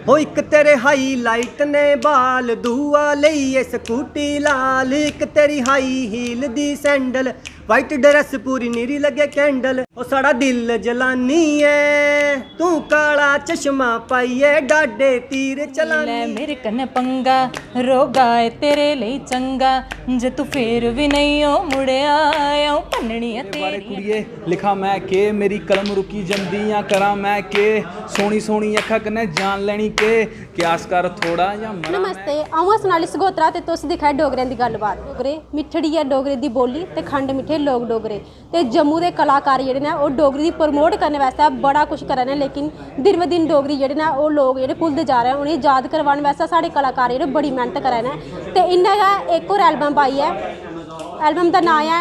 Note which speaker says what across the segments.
Speaker 1: हो एक तेरे हाईलाइट ने बाल दूआ लईए स्कूटी लाल, एक तेरी हाई हील दी सैंडल, वाइट ड्रेस पूरी नीरी लगे कैंडल। ओ साड़ा दिल जलानी है तू काला चश्मा पाइए डाडे तीर चलानी।
Speaker 2: मेरे कन्ने पंगा रोगा है तेरे लिए चंगा, जे तू फिर भी नहीं हो मुड़िया आऊं भन्ननी है तेरी।
Speaker 3: कुड़िए लिखा मैं के मेरी कलम रुकी जंदियां करा मैं के, सोनी सोनी अखा कन्ने जान लेनी के क्यास कर थोड़ा या मरा।
Speaker 4: नमस्ते, आऊं सोनाली सगोत्रा ते तुस दिखा डोगरें दी गलबात। डोगरे मिठड़ी है डोगरे दी बोली ते खंड मिठे लोग डोगरे ते जम्मू दे कलाकार जेह्ड़े ने ओह् डोगरी दी प्रमोट करने वास्ते बड़ा कुछ करा ने, लेकिन दिन ब दिन डोगरी जेह्ड़े ने ओह् लोग जेह्ड़े भुलदे जा रहे हैं। उ'नेंगी याद करवाने वास्ते साढ़े कलाकार जेह्ड़े बड़ी मेहनत करा ने ते इन्ना गै एक होर एल्बम पाई है। एल्बम का नाम है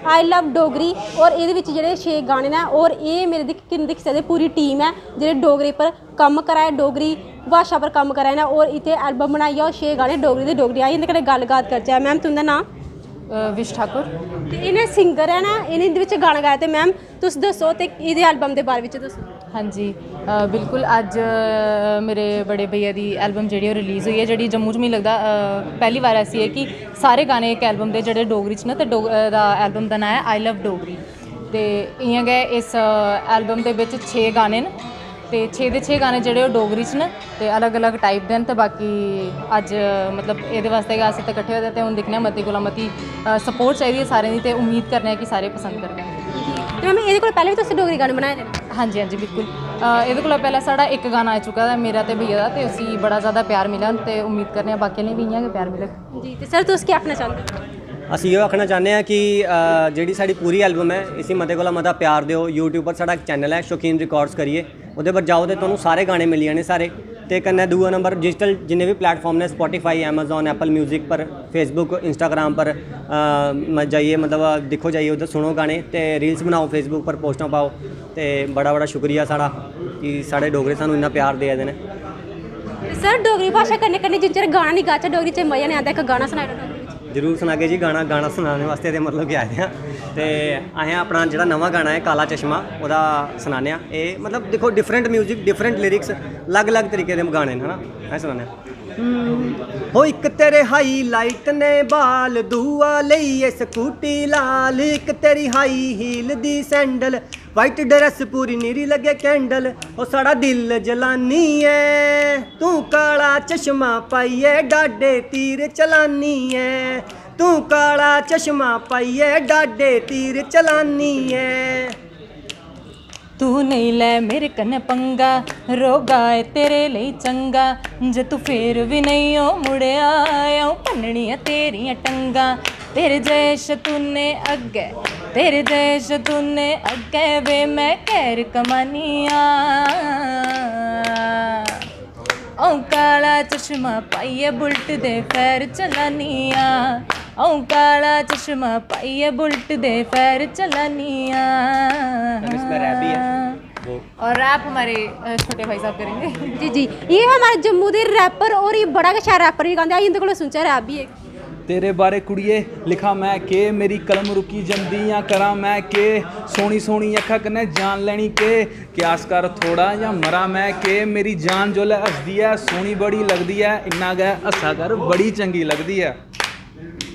Speaker 4: आई लव डोगरी और ये जेह्ड़े 6 गाने ने और ये मेरे दिक्खी सकदे पूरी टीम है जेह्ड़े डोगरी पर कम्म करा है, डोगरी भाशा पर कम्म करा ने और इत्थे एल्बम बनाई और 6 गाने डोगरी दे डोगरी आई। इंदे कन्नै गल्लबात करचै। मैम तुंदा नाम?
Speaker 2: विश ठाकुर।
Speaker 4: ते इन्हें सिंगर है ना, इन्हें इंदे विच गाना गाए ते मैम तुस दस्सो ते इहदे एल्बम दे बारे विच दस्सो।
Speaker 2: हाँ जी बिल्कुल, अज मेरे बड़े भैया दी एल्बम जी रिलीज़ हुई है, जी जम्मू च मिगी लगदा पहली बार ऐसी है कि सारे गाने एक एल्बम के जोड़े डोगरी च न, तो एल्बम का नाम है आई लव डोगरी। तो इ'यां गै इस एल्बम के 6 गाने न ते 6 दे 6 गाने जोड़े डोगरी च न ते अलग अलग टाइप दे न। ते बाकी अज मतलब ये वास्ते अस इत्थे कट्ठे होए ते हुण दिक्खने मती कोला मती सपोर्ट चाहिए सारें दी, ते उम्मीद करने कि सारे पसंद करगे।
Speaker 4: ते मैम एह्दे कोला पैह्लें भी तुसें डोगरी गाने बनाए दे?
Speaker 2: हाँ जी हाँ जी बिल्कुल। एह्दे कोला पैह्लें साढ़ा एक गाना आई चुका है मेरा ते भैया दा, ते उसी बड़ा ज़्यादा प्यार मिला ते उम्मीद करने बाकी आह्लें भी इ'यां गै प्यार मिले
Speaker 4: जी। ते सर तुस केह् आखना चाहंदे?
Speaker 1: असी ये आखना चाहते हैं कि जी साड़ी पूरी एल्बम है इसी मते कोला मता प्यार दिओ। यूट्यूब पर साड़ा एक चैनल है शौकीन रिकॉर्ड्स करिए, उहदे पर जाओ तो तुहानूं सारे गाने मिल जाने सारे। तो कन्नै दूआ नंबर डिजिटल जिन्ने भी प्लेटफॉर्म ने स्पॉटीफाई, अमेजोन, एप्पल म्यूजिक पर, फेसबुक, इंस्टाग्राम पर जाइए मतलब दिक्खो जाइए उधर सुनो गाने, तो रील्स बनाओ फेसबुक पर पोस्टां पाओ। तो बड़ा बड़ा शुक्रिया साड़ा कि साढ़े डोगरे सानूं इन्ना प्यार देआ दे ने।
Speaker 4: सर डोगरी भाशा कन्नै कन्नै जिन्ने चिर गाना नहीं गाचै डोगरी च मज़ा नहीं आता, एक गाना सनाई ओड़ो।
Speaker 1: जरूर सुनागे जी गाना सुनाने वास्ते ते मतलब कि आए हैं। तो असें अपना जो नवा गाना है काला चश्मा ओहदा सुनाने। ये मतलब देखो डिफरेंट म्यूजिक, डिफरेंट लिरिक्स, अलग अलग तरीके के गाने है ना, अस सुनाने। हो एक तेरे हाईलाइट ने बाल दूआ लईए स्कूटी लाल, एक तेरी हाई हील दी सैंडल, वाइट ड्रेस पूरी नीरी लगे कैंडल। ओ साड़ा दिल जलानी है तू काला चश्मा पाइए डाडे तीर चलानी है, तू काला चश्मा पाइए डाडे तीर चलानी है।
Speaker 2: तू नहीं ले मेरे कन्ने पंगा रोगा है तेरे लिए चंगा, जे तू फिर भी नहीं हो मुड़िया आऊं भन्ननी है तेरियां टंगा। तेरे जैश तूने अग्गे, तेरे जैश तूने अग्गे वे मैं कैर कमानिया, औ काला चश्मा पाइए बुलट दे पैर चलानिया, औ काला चश्मा पाइए बुलट दे पैर चलानिया।
Speaker 1: इसमें रैप भी है
Speaker 2: और रैप हमारे छोटे भाई साहब करेंगे।
Speaker 4: जी जी, ये हमारे जम्मू के रैपर और ये बड़ा गै शैल रैपर भी गांदे आ, इंदे कोलों सुनचा रैप भी है।
Speaker 3: तेरे बारे कुड़िए लिखा मैं के मेरी कलम रुकी जंदियां करा मैं के, सोनी सोनी अखा कन्ने जान लेनी के क्यास कर थोड़ा या मरा मैं के, मेरी जान जोल्लै हसदी है सोनी बड़ी लगदी है, इन्ना गै हस्सा कर बड़ी चंगी लगदी है।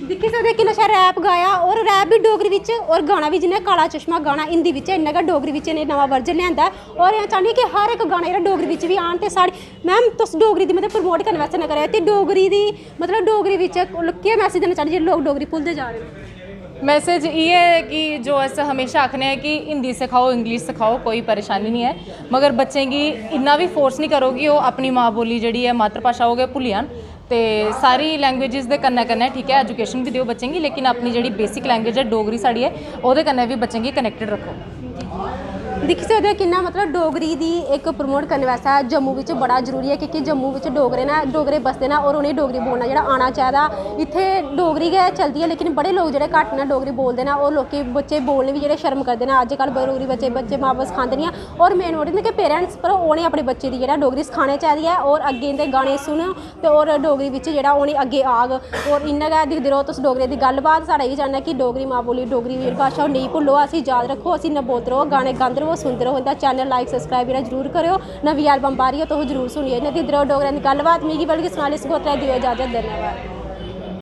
Speaker 4: दिक्खी सकदे किन्ना शैल रैप गाया और रैप भी डोगरी विच और गाना भी जिन्हें काला चश्मा गाना हिंदी विच इन्ना गै डोगरी विच इन्हें नवा वर्जन लिआंदा और मैं चाहनी कि हर एक गाना जेह्ड़ा डोगरी विच भी आन। ते साढ़ी मैम तुस डोगरी दी मतलब प्रमोट करने वास्ते ना करेआ ते डोगरी दी मतलब डोगरी विच केह् मैसेज देना चाहंदे जेह्ड़े लोग डोगरी भुलदे जा रहे हैं?
Speaker 2: मैसेज ये है कि जो अस हमेशा आखने हैं कि हिंदी सिखाओ इंग्लिश सिखाओ कोई परेशानी नहीं है, मगर बच्चें गी इन्ना भी फोर्स नहीं करो कि ओह् अपनी माँ बोली जिहड़ी है मातर भाशा ओह् गै भुल्ली जान। ते सारी लैंग्वेजेस दे कन्नै कन्नै ठीक है एजुकेशन भी दिओ बच्चें गी, लेकिन अपनी जिहड़ी बेसिक लैंग्वेज है डोगरी साड़ी है ओह्दे कन्नै भी बच्चें गी कनैक्टेड रखो।
Speaker 4: दिक्खी सकदे हो किन्ना मतलब डोगरी दी एक प्रमोट करने वास्ते जम्मू विच बड़ा जरूरी है, क्योंकि जम्मू विच डोगरे ना डोगरे बसदे ना और उ'नेंगी डोगरी बोलना जेह्ड़ा आना चाहिदा। इत्थे डोगरी गै चलदी है लेकिन बड़े लोग जेह्ड़े घट्ट न डोगरी बोलदे ना और लोकें बच्चे बोलने भी जेह्ड़े शर्म करदे ना। अज्जकल डोगरी बच्चे मां बब्ब सखांदे नहीं है और मेन मोटिव कि पेरेंट्स पर उ'नें अपने बच्चे दी जेह्ड़ा डोगरी सखानी चाहिदी है और अग्गें इंदे गाने सुनो ते और डोगरी बिच जेह्ड़ा उ'नें अग्गें आग और इ'यां गै दिखदे रहो तुस डोगरी दी गल्लबात। साढ़ा इ'यै चाह्ना कि डोगरी मां बोली डोगरी भाशा नेईं भुल्लो, असें याद रक्खो, असें नना बोलदे रहो, गाने गांदे रहो, रवो सुनते रहो। इंदा चैनल लाइक सब्सक्राइब जेह्ड़ा जरूर करो। नवी एल्बम बारी है तो जरूर सुनिए। इन्हें इधर डोगरें दी गल्लबात मिगी बल्कि सोनाली सगोत्रा दियो इजाजत। धन्यवाद।